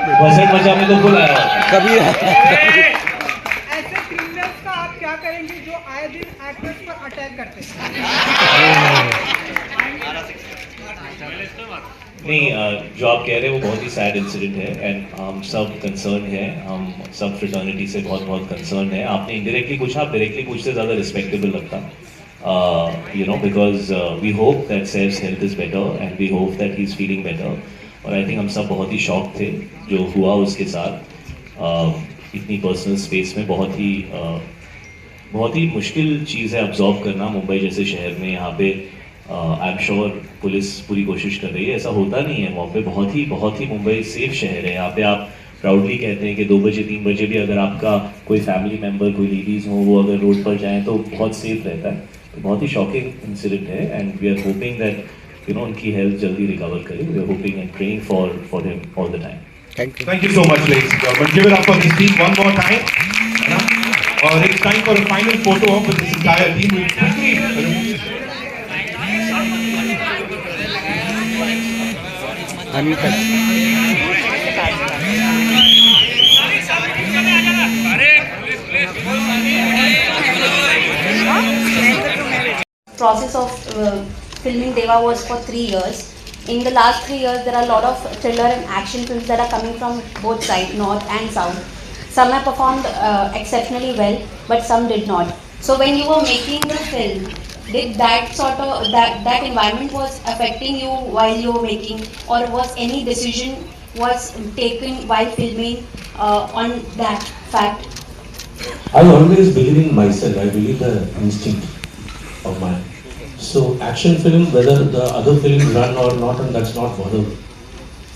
Budget मजा में तो फुल आया कभी ऐसे क्रिमिनल्स का आप क्या करेंगे जो आए दिन एक्टर्स पर अटैक करते हैं? नहीं, जो आप कह रहे हैं वो बहुत ही सैड इंसिडेंट है एंड हम सब कंसर्न है, हम सब फ्रेटर्निटी से बहुत बहुत कंसर्न है. आपने इनडायरेक्टली पूछा, आप डायरेक्टली पूछते ज़्यादा रिस्पेक्टेबल लगता. You know, because we hope that Saif's health is better and we hope that he's feeling better. और आई थिंक हम सब बहुत ही शॉक थे जो हुआ उसके साथ. इतनी पर्सनल स्पेस में बहुत ही मुश्किल चीज़ है अब्जॉर्ब करना मुंबई जैसे शहर में. यहाँ पे आई एम श्योर पुलिस पूरी कोशिश कर रही है, ऐसा होता नहीं है वहाँ पे. बहुत ही मुंबई सेफ शहर है. यहाँ पे आप प्राउडली कहते हैं कि 2 बजे 3 बजे भी अगर आपका कोई फैमिली मेम्बर, कोई लेडीज़ हो, वो अगर रोड पर जाएँ तो बहुत सेफ रहता है. तो बहुत ही शॉकिंग इंसिडेंट है and we are hoping that you know उनकी हेल्थ जल्दी रिकवर करे. We are hoping and praying for him all the time. Thank you. Thank you so much, ladies and gentlemen. Give it up for this team one more time. और it's time for a final photo op with this entire team. We'll quickly Anita Process of filming Deva was for 3 years. In the last 3 years, there are a lot of thriller and action films that are coming from both sides, north and south. Some have performed exceptionally well, but some did not. So when you were making the film, did that that environment was affecting you while you were making, or was any decision was taken while filming on that fact? I always believe in myself. I believe the instinct of mine. So action film, whether the other films run or not run, that's not bother.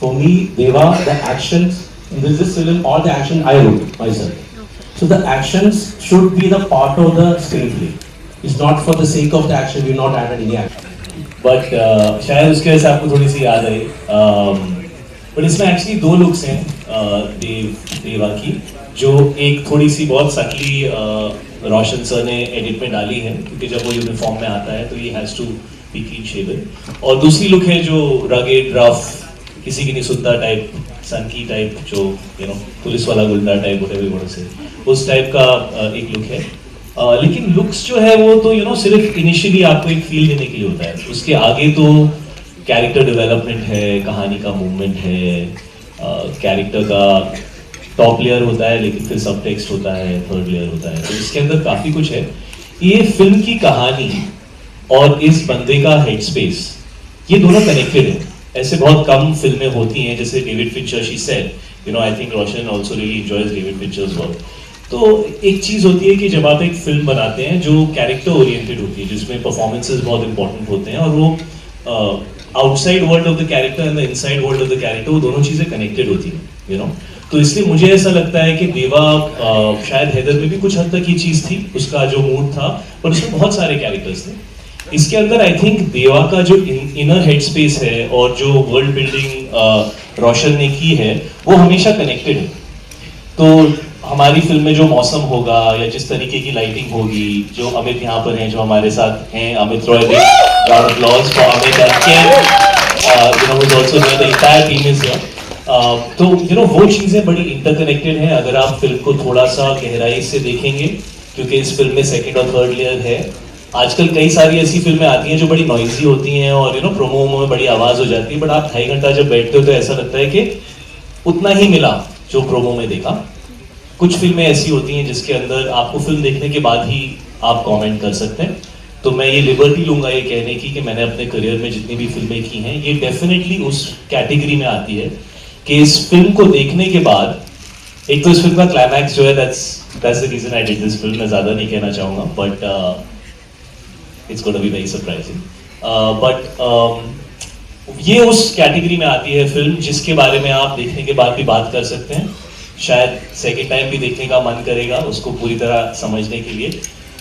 For me, Deva, the actions in this film, all the action I wrote myself. So the actions should be the part of the screenplay. It's not for the sake of the action. We've not added any action. But शायद उसके वजह से आपको थोड़ी सी याद आई. But इसमें actually 2 looks हैं देवा की, जो एक थोड़ी सी बहुत सटली रोशन सर ने एडिट में डाली है, क्योंकि जब वो यूनिफॉर्म में आता है तो he has to be clean shaven. और दूसरी लुक है जो रगेड, रफ, किसी की नहीं सुनता टाइप, सनकी टाइप, जो यू नो पुलिस वाला गुंडा टाइप, व्हाटएवर से उस टाइप का एक लुक है. लेकिन लुक्स जो है वो तो यू नो सिर्फ इनिशियली आपको एक फील देने के लिए होता है. उसके आगे तो कैरेक्टर डेवलपमेंट है, कहानी का मूवमेंट है, कैरेक्टर का टॉप लेयर होता है, लेकिन फिर सब टेक्स्ट होता है, थर्ड लेयर होता है. तो इसके अंदर काफ़ी कुछ है. ये फिल्म की कहानी और इस बंदे का हेड स्पेस, ये दोनों कनेक्टेड है. ऐसे बहुत कम फिल्में होती हैं, जैसे David Fincher, she said, you know, I think Roshan also really enjoys David Fincher's work. तो एक चीज़ होती है कि जब आप एक फिल्म बनाते हैं जो कैरेक्टर ओरिएंटेड होती है, जिसमें परफॉर्मेंसेज बहुत इंपॉर्टेंट होते हैं, और वो outside world of the character and the inside world of the character, वो दोनों चीज़ें कनेक्टेड होती हैं, यू नो. तो इसलिए मुझे ऐसा लगता है कि देवा, शायद हैदर में भी कुछ हद तक ये चीज़ थी, उसका जो मूड था, पर उसमें बहुत सारे कैरेक्टर्स थे. इसके अंदर आई थिंक देवा का जो इनर हेड स्पेस है और जो वर्ल्ड बिल्डिंग रोशन ने की है, वो हमेशा कनेक्टेड है. तो हमारी फिल्म में जो मौसम होगा या जिस तरीके की लाइटिंग होगी, जो अमित यहाँ पर हैं, जो हमारे साथ हैं, Amit Roy, round of applause for Amit and Ken, you know, who's also there, the entire team is here. तो यू नो वो चीज़ें बड़ी इंटरकनेक्टेड हैं अगर आप फिल्म को थोड़ा सा गहराई से देखेंगे, क्योंकि इस फिल्म में सेकंड और थर्ड लेयर है. आजकल कई सारी ऐसी फिल्में आती हैं जो बड़ी नॉइजी होती हैं और यू नो प्रोमो में बड़ी आवाज़ हो जाती है, बट आप 2.5 घंटा जब बैठते हो तो ऐसा लगता है कि उतना ही मिला जो प्रोमो में देखा. कुछ फिल्में ऐसी होती हैं जिसके अंदर आपको फिल्म देखने के बाद ही आप कमेंट कर सकते हैं. तो मैं ये लिबर्टी लूँगा ये कहने की कि मैंने अपने करियर में जितनी भी फिल्में की हैं, ये डेफिनेटली उस कैटेगरी में आती है कि इस फिल्म को देखने के बाद, एक तो इस फिल्म का क्लाइमैक्स जो है, that's the reason I did this film. मैं ज़्यादा नहीं कहना चाहूँगा, but it's gonna be very surprising. But ये उस कैटेगरी में आती है फिल्म जिसके बारे में आप देखने के बाद भी बात कर सकते हैं. शायद सेकेंड टाइम भी देखने का मन करेगा उसको पूरी तरह समझने के लिए.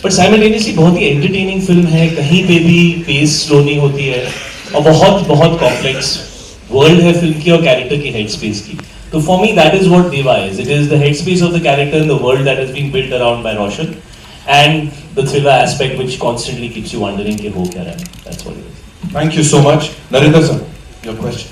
बट साइमल्टेनियसली बहुत ही एंटरटेनिंग फिल्म है, कहीं पे भी पेस स्लो नहीं होती है, और बहुत बहुत कॉम्प्लेक्स वर्ल्ड है फिल्म की और कैरेक्टर की हेड स्पेस की. तो for me that is what Deva is. It is the head space of the character in the world that has been built around by Roshan, and the thriller aspect which constantly keeps you wondering कि हो क्या रहा है. That's what it is. Thank you so much. Narinder sir, your question.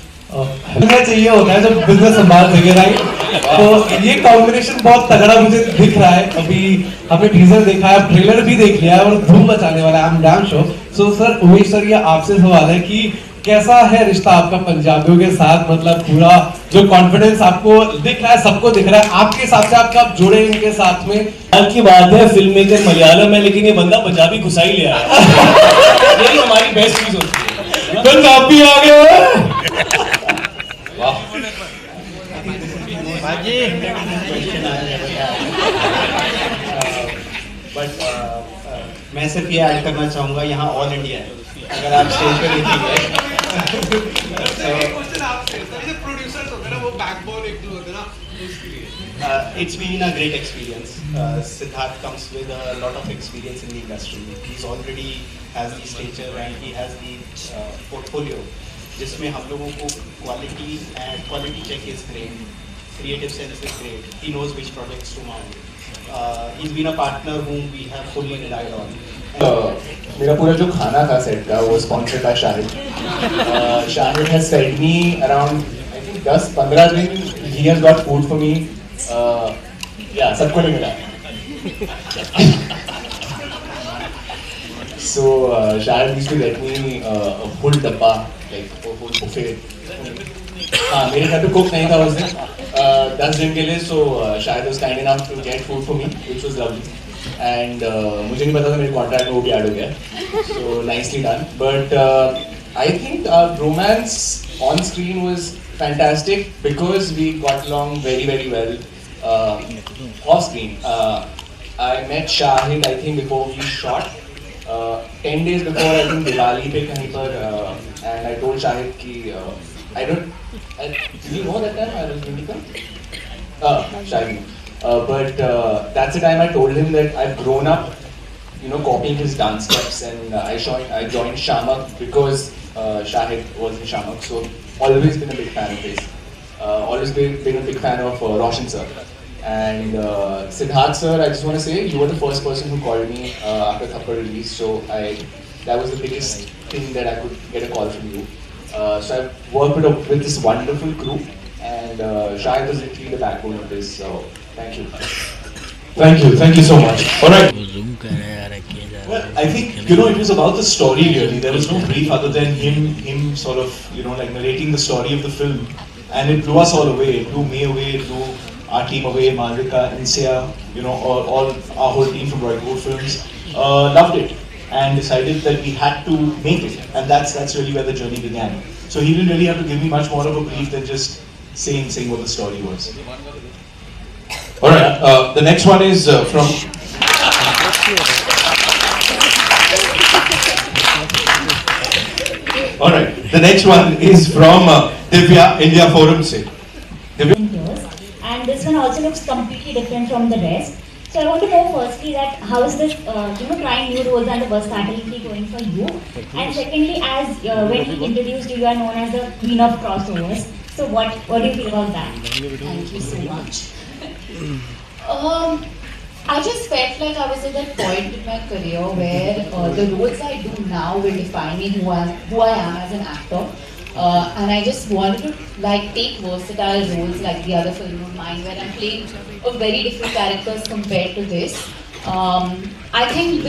मुझे चाहिए होता है जब बिजनेस संभाल सके, राइट? तो ये कॉम्बिनेशन बहुत तगड़ा मुझे दिख रहा है। अभी हमने टीजर देखा है, ट्रेलर भी देख लिया है और धूम मचाने वाला है। I am damn sure. So sir, Umesh sir, ये आपसे सवाल है कि कैसा है रिश्ता आपका पंजाबियों के साथ? मतलब पूरा जो कॉन्फिडेंस आपको दिख रहा है, सबको दिख रहा है, आपके हिसाब से आप कब जुड़े इनके साथ में? हाल की बात है, फिल्म मेकर मलयालम है लेकिन ये बंदा पंजाबी घुसा ही ले आया है। यही हमारी बेस्ट चीज होती है। पंजाबी आ गए। वाह, मैं सिर्फ ये ऐड करना चाहूँगा, यहाँ ऑल इंडिया है, अगर आप स्टेज पे देखेंगे। It's been a great experience. Siddharth comes with a lot of experience in the industry. He's already has the stature and he has the portfolio, जिसमें हम लोगों को quality check is great, creative sense is great. He knows which projects to mount. He's been a partner whom we have fully relied on. मेरा पूरा जो खाना था set का वो sponsored by Shahid. Shahid has fed me around I think 10-15 दिन. He has got food for me. सबको नहीं मिला. So Shahid used to get me a full डब्बा, like a full buffet. हाँ, मेरे घर पे कुक नहीं था उस दिन 10 दिन के लिए. So Shahid was kind enough to get food for me, which was lovely. And मुझे नहीं पता था मेरे कॉन्ट्रैक्ट में वो भी ऐड हो गया. So nicely done. But I think our romance on screen was fantastic because we got along very, very well off screen. I met Shahid I think before we shot. 10 days before I think Diwali पे कहीं पर, and I told Shahid कि did you know that time I was going to come? Shahid. But that's the time I told him that I've grown up, copying his dance steps, and I joined Shamak because Shahid was in Shamak. So always been a big fan of his. Always been a big fan of Roshan sir. And Siddharth sir, I just want to say you were the first person who called me after Thappad release. So that was the biggest thing that I could get a call from you. So I've worked with this wonderful crew, and Shahid was literally the backbone of this. So thank you. Thank you so much. All right. Well, I think it was about the story really. There was no brief other than him sort of like narrating the story of the film, and it blew us all away. It blew me away. It blew our team away. Malvika, Insea, all our whole team from Roy Gold Films loved it and decided that we had to make it, and that's really where the journey began. So he didn't really have to give me much more of a brief than just saying what the story was. All right. The next one is from. All right. The next one is from Divya, India Forum. Say. Divya. And this one also looks completely different from the rest. So I want to know firstly that how is this, trying new roles and the versatility going for you? And secondly, as when he introduced you, you are known as the queen of crossovers. So what do you feel about that? Thank you so much. I just felt like I was at that point in my career where the roles I do now will define me who I am as an actor. And I just wanted to take versatile roles like the other film of mine where I'm playing a very different characters compared to this. I think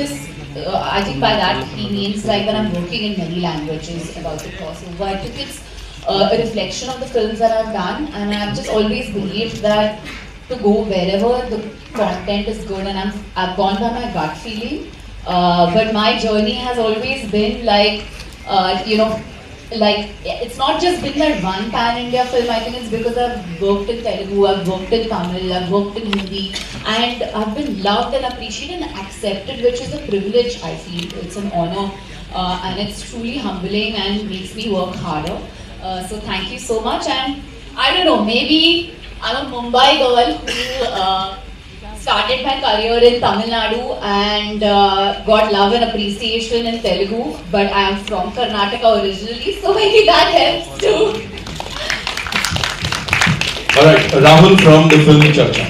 by that he means that I'm working in many languages about the crossover. I think it's a reflection of the films that I've done, and I've just always believed that to go wherever the content is good, and I've gone by my gut feeling. But my journey has always been it's not just been that one pan-India film. I think it's because I've worked in Telugu, I've worked in Tamil, I've worked in Hindi, and I've been loved and appreciated and accepted, which is a privilege, I feel. It's an honor, and it's truly humbling and makes me work harder. So thank you so much, and I don't know, maybe I'm a Mumbai girl who started my career in Tamil Nadu and got love and appreciation in Telugu, but I am from Karnataka originally, so maybe that helps too. All right, Rahul from the Film Charcha.